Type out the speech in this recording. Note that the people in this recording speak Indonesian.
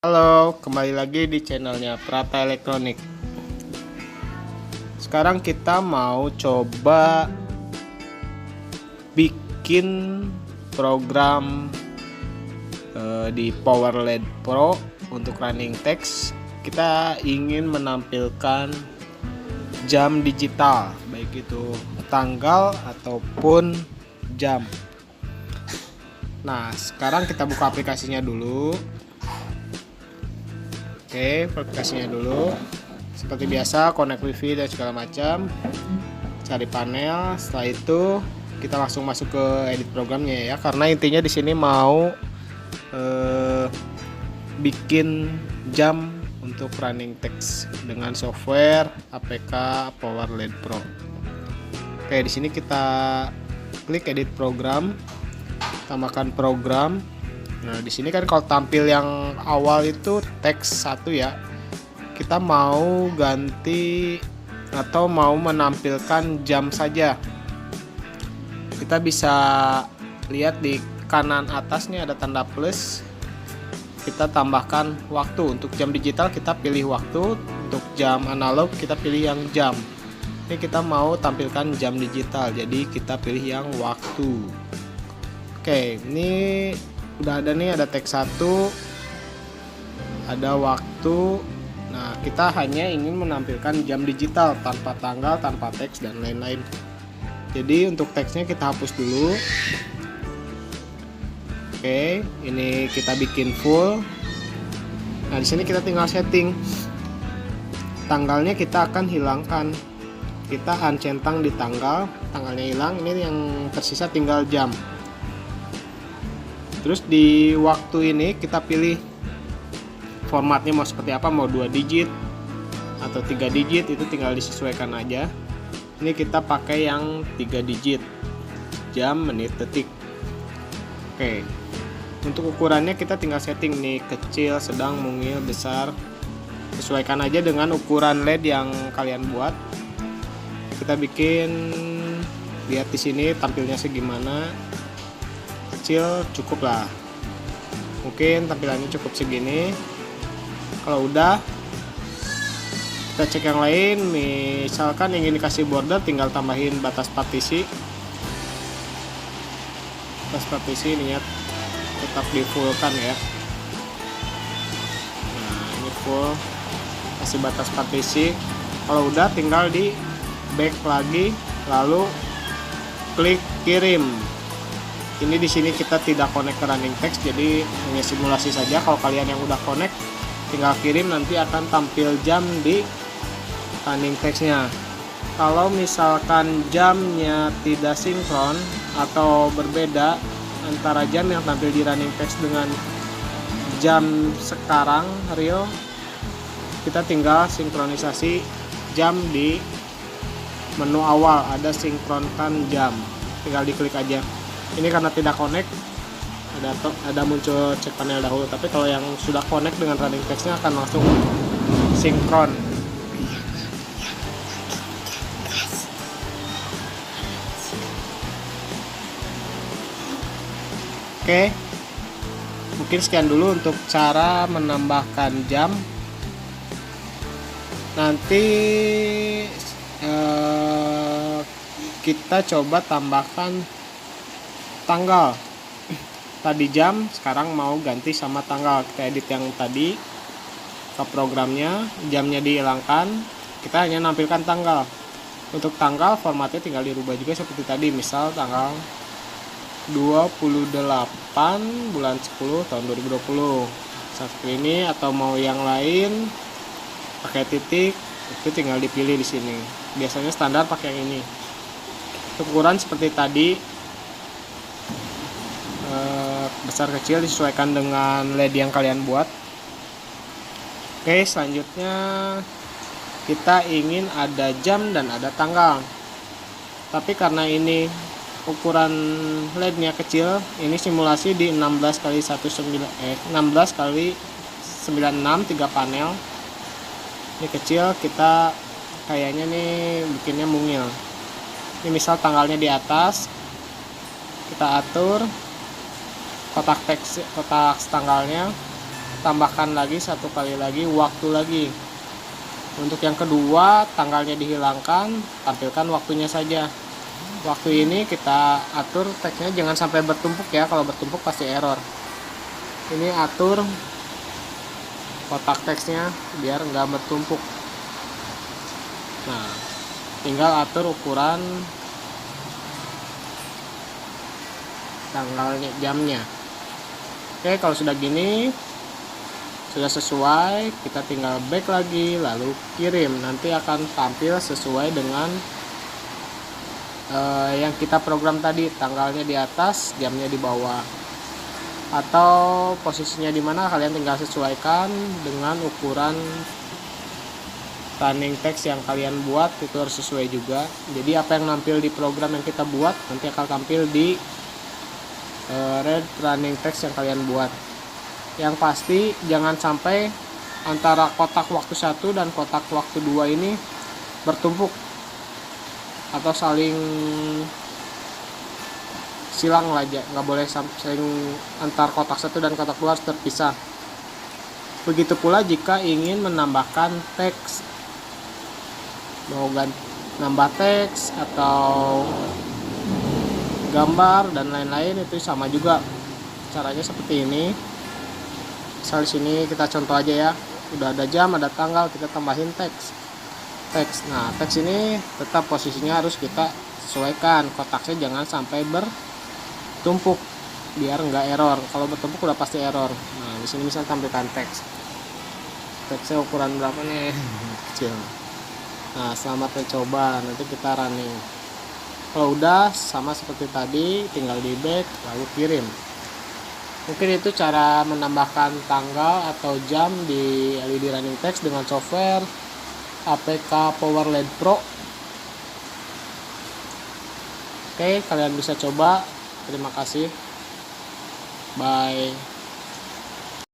Halo, kembali lagi di channelnya Prata Elektronik. Sekarang kita mau coba bikin program di PowerLED Pro untuk running text. Kita ingin menampilkan jam digital, baik itu tanggal ataupun jam. Nah, sekarang kita buka aplikasinya dulu. Oke, aplikasinya dulu. Seperti biasa, connect wifi dan segala macam. Cari panel. Setelah itu kita langsung masuk ke edit programnya ya. Karena intinya di sini mau bikin jam untuk running text dengan software APK PowerLED Pro. Oke, di sini kita klik edit program, tambahkan program. Nah, di sini kan kalau tampil yang awal itu teks 1 ya. Kita mau ganti atau mau menampilkan jam saja. Kita bisa lihat di kanan atasnya ada tanda plus. Kita tambahkan waktu. Untuk jam digital kita pilih waktu, untuk jam analog kita pilih yang jam. Ini kita mau tampilkan jam digital, jadi kita pilih yang waktu. Oke, ini udah ada nih, ada teks 1, ada waktu. Nah, kita hanya ingin menampilkan jam digital tanpa tanggal, tanpa teks dan lain-lain. Jadi untuk teksnya kita hapus dulu. Oke, ini kita bikin full. Nah, di sini kita tinggal setting. Tanggalnya kita akan hilangkan. Kita uncentang di tanggal, tanggalnya hilang. Ini yang tersisa tinggal jam. Terus di waktu ini kita pilih formatnya mau seperti apa, mau 2 digit atau 3 digit, itu tinggal disesuaikan aja. Ini kita pakai yang 3 digit, jam, menit, detik. Oke, untuk ukurannya kita tinggal setting nih, kecil, sedang, mungil, besar. Sesuaikan aja dengan ukuran LED yang kalian buat. Kita bikin, lihat di sini tampilnya segimana. Kecil cukup lah, mungkin tampilannya cukup segini. Kalau udah, kita cek yang lain. Misalkan ingin dikasih border, tinggal tambahin batas partisi. Batas partisi ini ya, tetap di full kan ya. Nah, ini full, kasih batas partisi. Kalau udah, tinggal di back lagi, lalu klik kirim. Ini di sini kita tidak connect ke running text, jadi hanya simulasi saja. Kalau kalian yang udah connect, tinggal kirim, nanti akan tampil jam di running textnya. Kalau misalkan jamnya tidak sinkron atau berbeda antara jam yang tampil di running text dengan jam sekarang real, kita tinggal sinkronisasi jam di menu awal, ada sinkronkan jam, tinggal diklik aja. Ini karena tidak connect, ada muncul cek panel dahulu. Tapi kalau yang sudah connect dengan running textnya akan langsung sinkron. Oke, mungkin sekian dulu untuk cara menambahkan jam. Nanti kita coba tambahkan tanggal. Tadi jam, sekarang mau ganti sama tanggal. Kita edit yang tadi ke programnya, jamnya dihilangkan, kita hanya nampilkan tanggal. Untuk tanggal formatnya tinggal dirubah juga seperti tadi. Misal tanggal 28 bulan 10 tahun 2020 seperti ini, atau mau yang lain pakai titik, itu tinggal dipilih di sini. Biasanya standar pakai yang ini. Untuk ukuran seperti tadi, besar kecil disesuaikan dengan LED yang kalian buat. Oke, selanjutnya kita ingin ada jam dan ada tanggal. Tapi karena ini ukuran LED-nya kecil, ini simulasi di 16 kali 16 kali 96, 3 panel. Ini kecil, kita kayaknya nih bikinnya mungil. Ini misal tanggalnya di atas, kita atur kotak teks, kotak tanggalnya tambahkan lagi satu kali lagi waktu lagi. Untuk yang kedua, tanggalnya dihilangkan, tampilkan waktunya saja. Waktu ini kita atur teksnya jangan sampai bertumpuk ya, kalau bertumpuk pasti error. Ini atur kotak teksnya biar nggak bertumpuk. Nah, tinggal atur ukuran tanggalnya, jamnya. Oke, kalau sudah gini, sudah sesuai, kita tinggal back lagi lalu kirim. Nanti akan tampil sesuai dengan yang kita program tadi, tanggalnya di atas, jamnya di bawah, atau posisinya di mana kalian tinggal sesuaikan dengan ukuran running text yang kalian buat, itu harus sesuai juga. Jadi apa yang nampil di program yang kita buat nanti akan tampil di red running text yang kalian buat. Yang pasti jangan sampai antara kotak waktu 1 dan kotak waktu 2 ini bertumpuk atau saling silang aja, nggak boleh saling antar kotak 1 dan kotak 2 harus terpisah. Begitu pula jika ingin menambahkan teks, mau nambah teks atau gambar dan lain-lain, itu sama juga caranya seperti ini. Misal di sini kita contoh aja ya, udah ada jam, ada tanggal, kita tambahin teks. Nah, teks ini tetap posisinya harus kita sesuaikan, kotaknya jangan sampai bertumpuk biar nggak error. Kalau bertumpuk udah pasti error. Nah, di sini misal tampilkan teks. Teksnya ukuran berapa nih? Kecil. Nah, selamat mencoba. Nanti kita running. Kalau udah sama seperti tadi, tinggal di back lalu kirim. Mungkin itu cara menambahkan tanggal atau jam di LED running text dengan software APK PowerLED Pro. Oke, kalian bisa coba. Terima kasih. Bye.